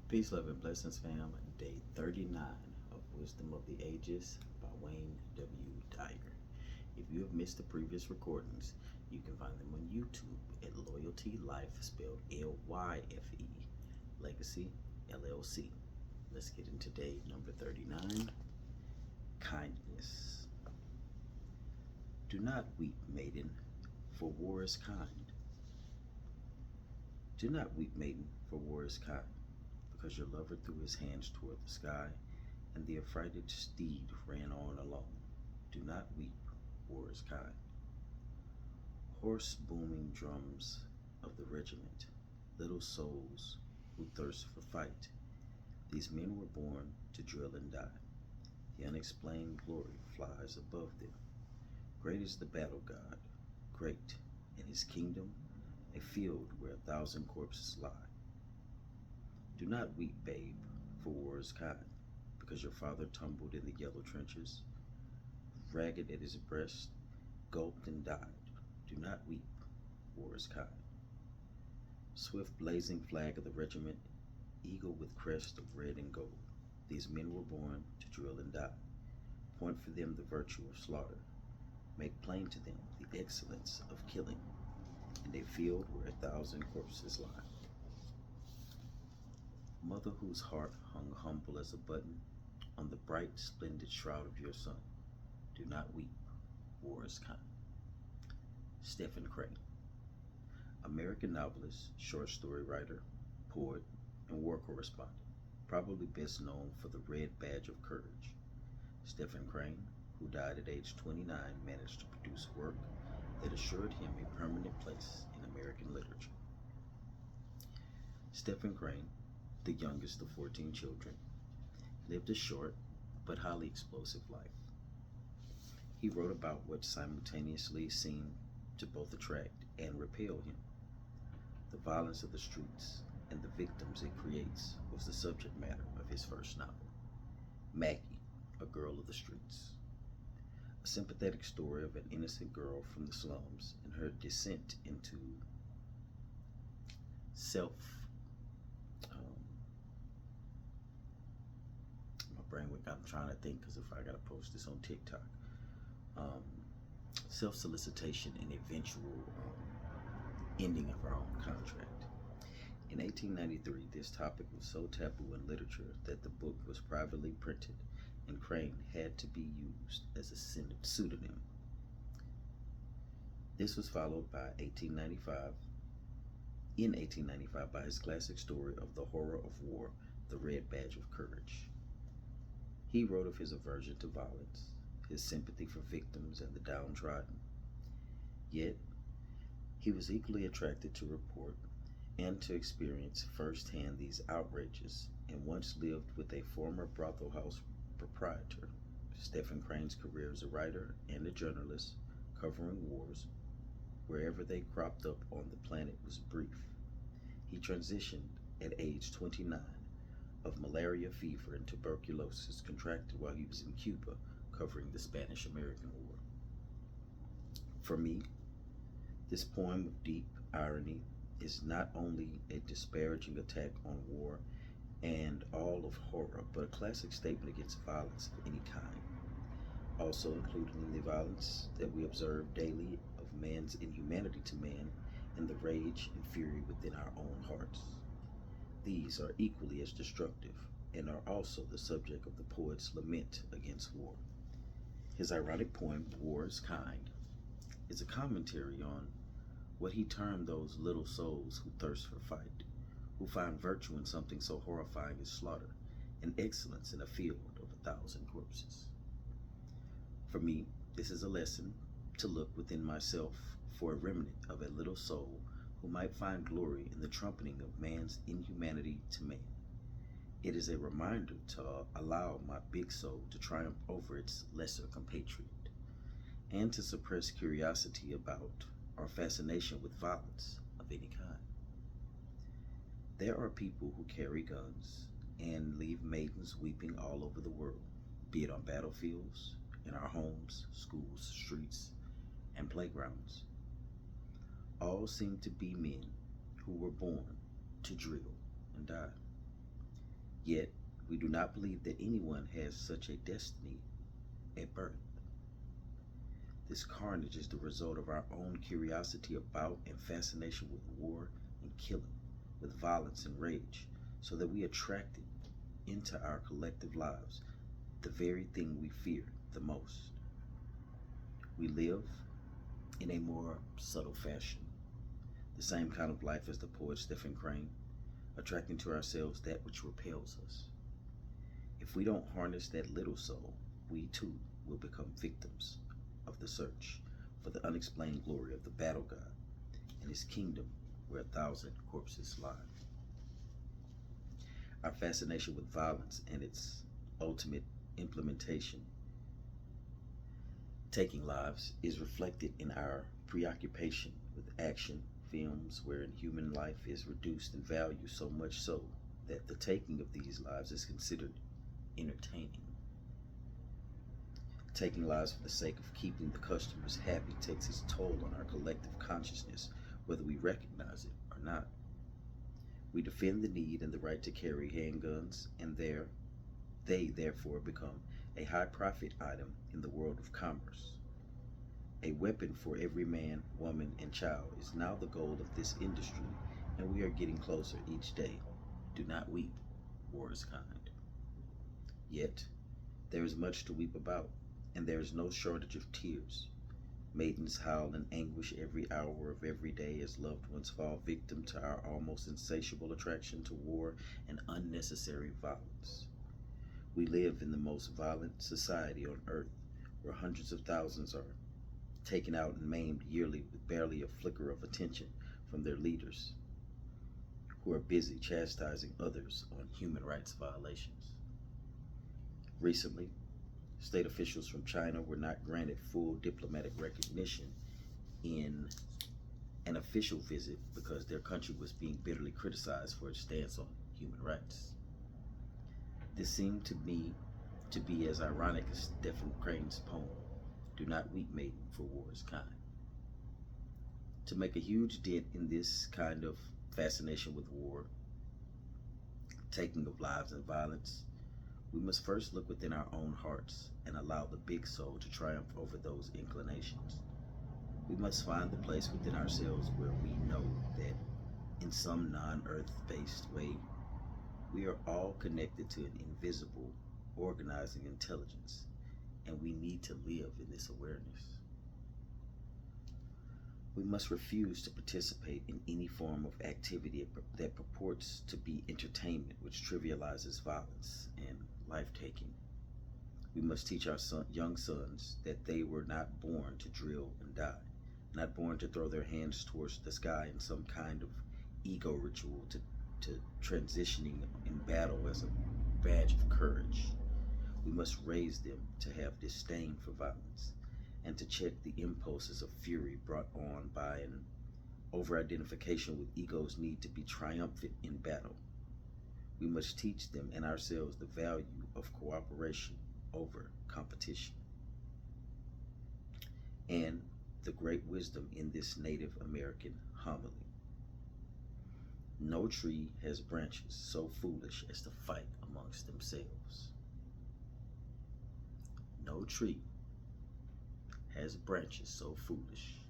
Peace, love, and blessings, fam. Day 39 of Wisdom of the Ages by Wayne W. Dyer. If you have missed the previous recordings, you can find them on YouTube at Loyalty Life, spelled Lyfe, Legacy, LLC. Let's get into day number 39, Kindness. Do not weep, maiden, for war is kind. Do not weep, maiden, for war is kind, because your lover threw his hands toward the sky, and the affrighted steed ran on alone. Do not weep, war is kind. Hoarse booming drums of the regiment, little souls who thirst for fight. These men were born to drill and die. The unexplained glory flies above them. Great is the battle god, great, in his kingdom, a field where 1,000 corpses lie. Do not weep, babe, for war is kind, because your father tumbled in the yellow trenches, ragged at his breast, gulped and died. Do not weep, war is kind. Swift blazing flag of the regiment, eagle with crest of red and gold. These men were born to drill and die. Point for them the virtue of slaughter. Make plain to them the excellence of killing, in a field where 1,000 corpses lie. Mother whose heart hung humble as a button on the bright, splendid shroud of your son, do not weep, war is kind. Stephen Crane, American novelist, short story writer, poet, and war correspondent, probably best known for the Red Badge of Courage. Stephen Crane, who died at age 29, managed to produce work that assured him a permanent place in American literature. Stephen Crane, the youngest of 14 children, lived a short but highly explosive life. He wrote about what simultaneously seemed to both attract and repel him. The violence of the streets and the victims it creates was the subject matter of his first novel, Maggie, a Girl of the Streets. A sympathetic story of an innocent girl from the slums and her descent into self my brain I'm trying to think because if I gotta post this on TikTok, um, self-solicitation and eventual ending of her own contract. In 1893, this topic was so taboo in literature that the book was privately printed, and Crane had to be used as a pseudonym. This was followed by 1895 by his classic story of the horror of war, The Red Badge of Courage. He wrote of his aversion to violence, his sympathy for victims and the downtrodden. Yet, he was equally attracted to report and to experience firsthand these outrages, and once lived with a former brothel house proprietor. Stephen Crane's career as a writer and a journalist covering wars wherever they cropped up on the planet was brief. He transitioned at age 29 of malaria fever and tuberculosis contracted while he was in Cuba covering the Spanish-American War. For me, this poem of deep irony is not only a disparaging attack on war and all of horror, but a classic statement against violence of any kind, also including the violence that we observe daily of man's inhumanity to man and the rage and fury within our own hearts. These are equally as destructive and are also the subject of the poet's lament against war. His ironic poem, War is Kind, is a commentary on what he termed those little souls who thirst for fight, who find virtue in something so horrifying as slaughter, and excellence in a field of 1,000 corpses. For me, this is a lesson to look within myself for a remnant of a little soul who might find glory in the trumpeting of man's inhumanity to man. It is a reminder to allow my big soul to triumph over its lesser compatriot, and to suppress curiosity about or fascination with violence of any kind. There are people who carry guns and leave maidens weeping all over the world, be it on battlefields, in our homes, schools, streets, and playgrounds. All seem to be men who were born to drill and die. Yet, we do not believe that anyone has such a destiny at birth. This carnage is the result of our own curiosity about and fascination with war and killing, with violence and rage, so that we attracted into our collective lives the very thing we fear the most. We live in a more subtle fashion, the same kind of life as the poet Stephen Crane, attracting to ourselves that which repels us. If we don't harness that little soul, we too will become victims of the search for the unexplained glory of the battle god and his kingdom where 1,000 corpses lie. Our fascination with violence and its ultimate implementation, taking lives, is reflected in our preoccupation with action films wherein human life is reduced in value, so much so that the taking of these lives is considered entertaining. Taking lives for the sake of keeping the customers happy takes its toll on our collective consciousness, whether we recognize it or not. We defend the need and the right to carry handguns, and they therefore become a high profit item in the world of commerce. A weapon for every man, woman, and child is now the goal of this industry, and we are getting closer each day. Do not weep, war is kind. Yet, there is much to weep about, and there is no shortage of tears. Maidens howl in anguish every hour of every day as loved ones fall victim to our almost insatiable attraction to war and unnecessary violence. We live in the most violent society on earth, where hundreds of thousands are taken out and maimed yearly with barely a flicker of attention from their leaders, who are busy chastising others on human rights violations. Recently, state officials from China were not granted full diplomatic recognition in an official visit because their country was being bitterly criticized for its stance on human rights. This seemed to me to be as ironic as Stephen Crane's poem, "Do not weep, maiden, for war is kind." To make a huge dent in this kind of fascination with war, taking of lives and violence, we must first look within our own hearts and allow the big soul to triumph over those inclinations. We must find the place within ourselves where we know that in some non-earth based way, we are all connected to an invisible, organizing intelligence, and we need to live in this awareness. We must refuse to participate in any form of activity that purports to be entertainment, which trivializes violence and life-taking. We must teach our young sons that they were not born to drill and die, not born to throw their hands towards the sky in some kind of ego ritual, to transitioning in battle as a badge of courage. We must raise them to have disdain for violence and to check the impulses of fury brought on by an over-identification with ego's need to be triumphant in battle. We must teach them and ourselves the value of cooperation over competition, and the great wisdom in this Native American homily. No tree has branches so foolish as to fight amongst themselves. No tree has branches so foolish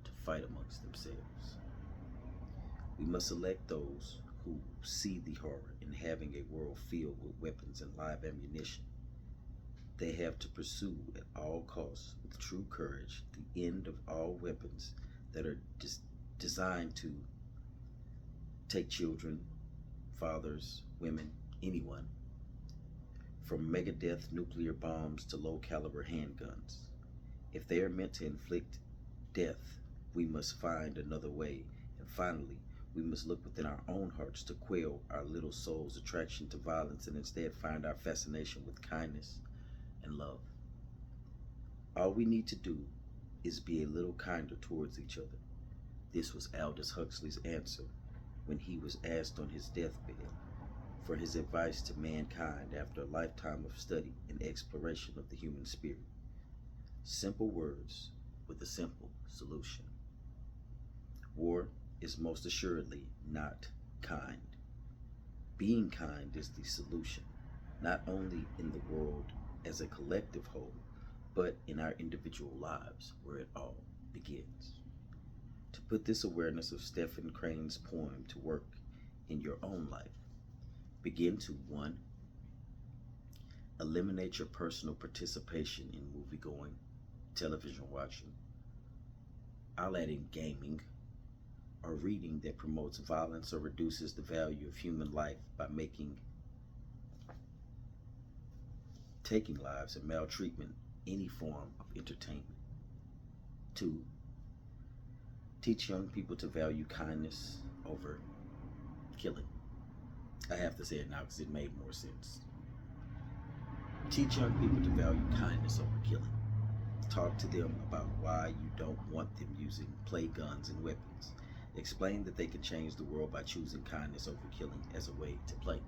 to fight amongst themselves. We must elect those who see the horror in having a world filled with weapons and live ammunition. They have to pursue at all costs, with true courage, the end of all weapons that are designed to take children, fathers, women, anyone, from megadeth nuclear bombs to low caliber handguns. If they are meant to inflict death, we must find another way. And finally, we must look within our own hearts to quell our little soul's attraction to violence and instead find our fascination with kindness and love. All we need to do is be a little kinder towards each other. This was Aldous Huxley's answer when he was asked on his deathbed for his advice to mankind after a lifetime of study and exploration of the human spirit. Simple words with a simple solution. War is most assuredly not kind. Being kind is the solution, not only in the world as a collective whole, but in our individual lives where it all begins. To put this awareness of Stephen Crane's poem to work in your own life, begin to 1. Eliminate your personal participation in movie going, television watching, I'll add in gaming, or reading that promotes violence or reduces the value of human life by taking lives and maltreatment any form of entertainment. 2. Teach young people to value kindness over killing. I have to say it now because it made more sense. Teach young people to value kindness over killing. Talk to them about why you don't want them using play guns and weapons. Explain that they can change the world by choosing kindness over killing as a way to play.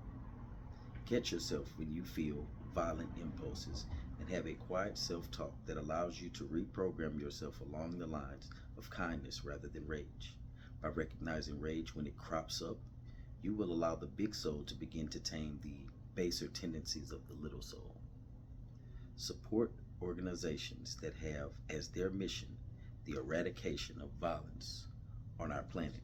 Catch yourself when you feel violent impulses and have a quiet self-talk that allows you to reprogram yourself along the lines of kindness rather than rage. By recognizing rage when it crops up, you will allow the big soul to begin to tame the baser tendencies of the little soul. Support organizations that have as their mission the eradication of violence on our planet.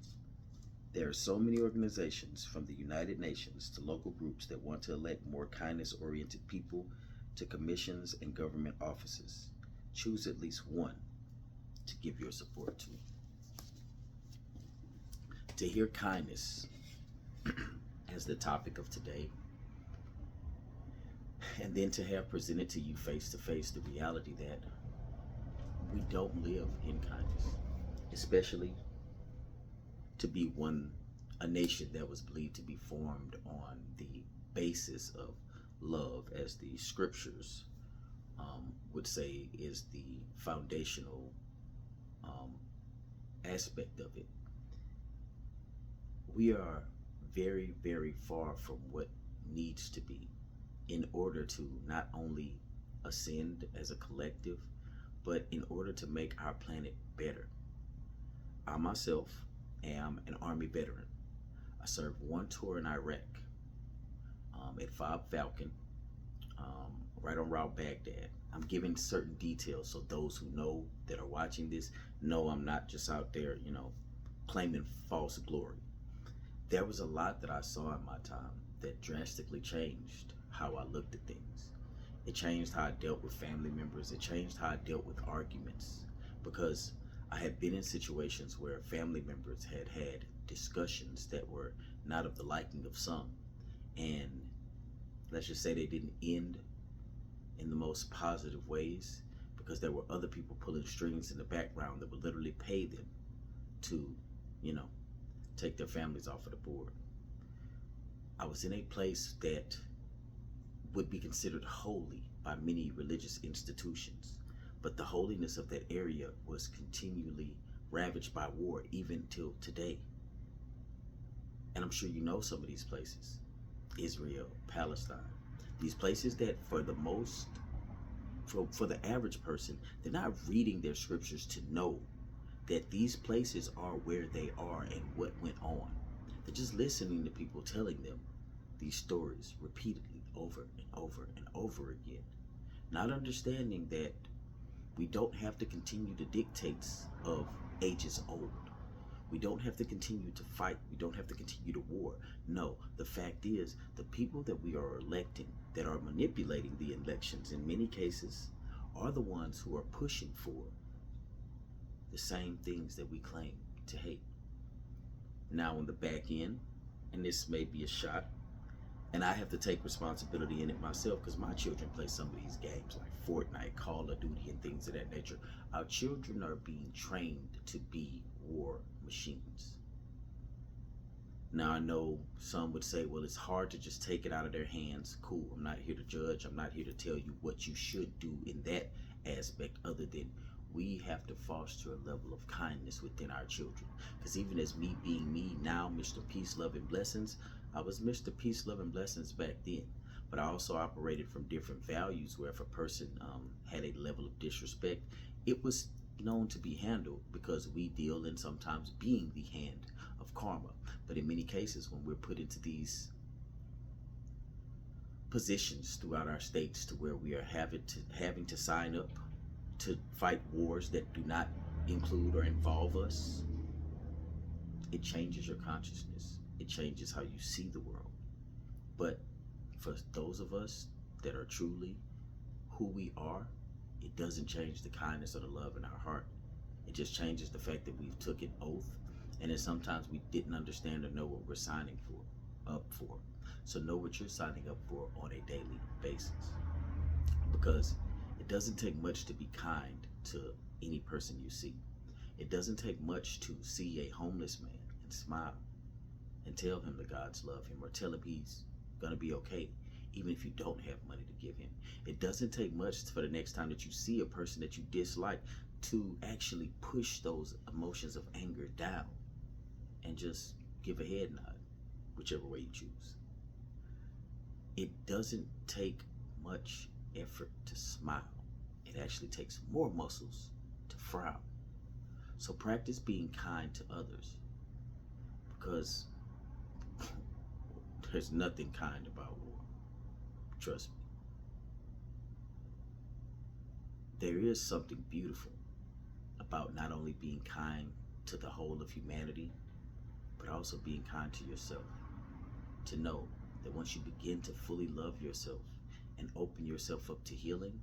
There are so many organizations, from the United Nations to local groups, that want to elect more kindness-oriented people to commissions and government offices. Choose at least one to give your support to. To hear kindness as the topic of today, and then to have presented to you face to face the reality that we don't live in kindness, especially to be a nation that was believed to be formed on the basis of love, as the scriptures would say is the foundational aspect of it. We are very, very far from what needs to be in order to not only ascend as a collective, but in order to make our planet better. I myself am an Army veteran. I served one tour in Iraq at Fob Falcon, right on Route Baghdad. I'm giving certain details so those who know that are watching this know I'm not just out there, claiming false glory. There was a lot that I saw in my time that drastically changed how I looked at things. It changed how I dealt with family members. It changed how I dealt with arguments, because I had been in situations where family members had had discussions that were not of the liking of some, and let's just say they didn't end in the most positive ways, because there were other people pulling strings in the background that would literally pay them to, take their families off of the board. I was in a place that would be considered holy by many religious institutions, but the holiness of that area was continually ravaged by war, even till today. And I'm sure you know some of these places: Israel, Palestine, these places that for the average person, they're not reading their scriptures to know that these places are where they are and what went on. They're just listening to people telling them these stories repeatedly over and over and over again, not understanding that we don't have to continue the dictates of ages old. We don't have to continue to fight. We don't have to continue to war. No, the fact is, the people that we are electing, that are manipulating the elections in many cases, are the ones who are pushing for the same things that we claim to hate. Now on the back end, and this may be a shot, and I have to take responsibility in it myself, because my children play some of these games like Fortnite, Call of Duty, and things of that nature. Our children are being trained to be war machines. Now I know some would say, well, it's hard to just take it out of their hands. Cool, I'm not here to judge. I'm not here to tell you what you should do in that aspect, other than we have to foster a level of kindness within our children. Because even as me being me now, Mr. Peace, Love, and Blessings, I was Mr. Peace, Love, and Blessings back then. But I also operated from different values, where if a person had a level of disrespect, it was known to be handled, because we deal in sometimes being the hand of karma. But in many cases, when we're put into these positions throughout our states to where we are having to sign up to fight wars that do not include or involve us, it changes your consciousness. It changes how you see the world. But for those of us that are truly who we are, it doesn't change the kindness or the love in our heart. It just changes the fact that we've took an oath, and then sometimes we didn't understand or know what we're signing up for. So know what you're signing up for on a daily basis, because it doesn't take much to be kind to any person you see. It doesn't take much to see a homeless man and smile and tell him the gods love him, or tell him he's gonna be okay, even if you don't have money to give him. It doesn't take much for the next time that you see a person that you dislike to actually push those emotions of anger down and just give a head nod, whichever way you choose. It doesn't take much effort to smile. It actually takes more muscles to frown. So practice being kind to others, because there's nothing kind about war. Trust me. There is something beautiful about not only being kind to the whole of humanity, but also being kind to yourself. To know that once you begin to fully love yourself and open yourself up to healing,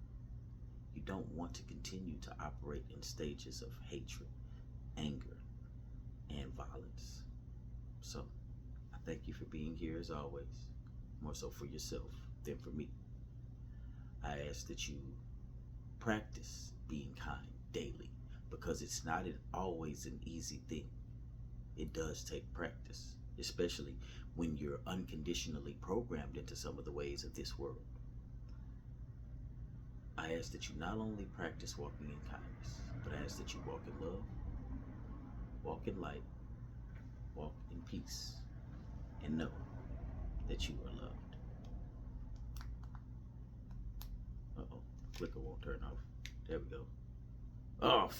you don't want to continue to operate in stages of hatred, anger, and violence. So, I thank you for being here as always, more so for yourself than for me. I ask that you practice being kind daily, because it's not always an easy thing. It does take practice, especially when you're unconditionally programmed into some of the ways of this world. I ask that you not only practice walking in kindness, but I ask that you walk in love, walk in light, walk in peace, and know that you are loved. Uh-oh, clicker won't turn off. There we go. Oh,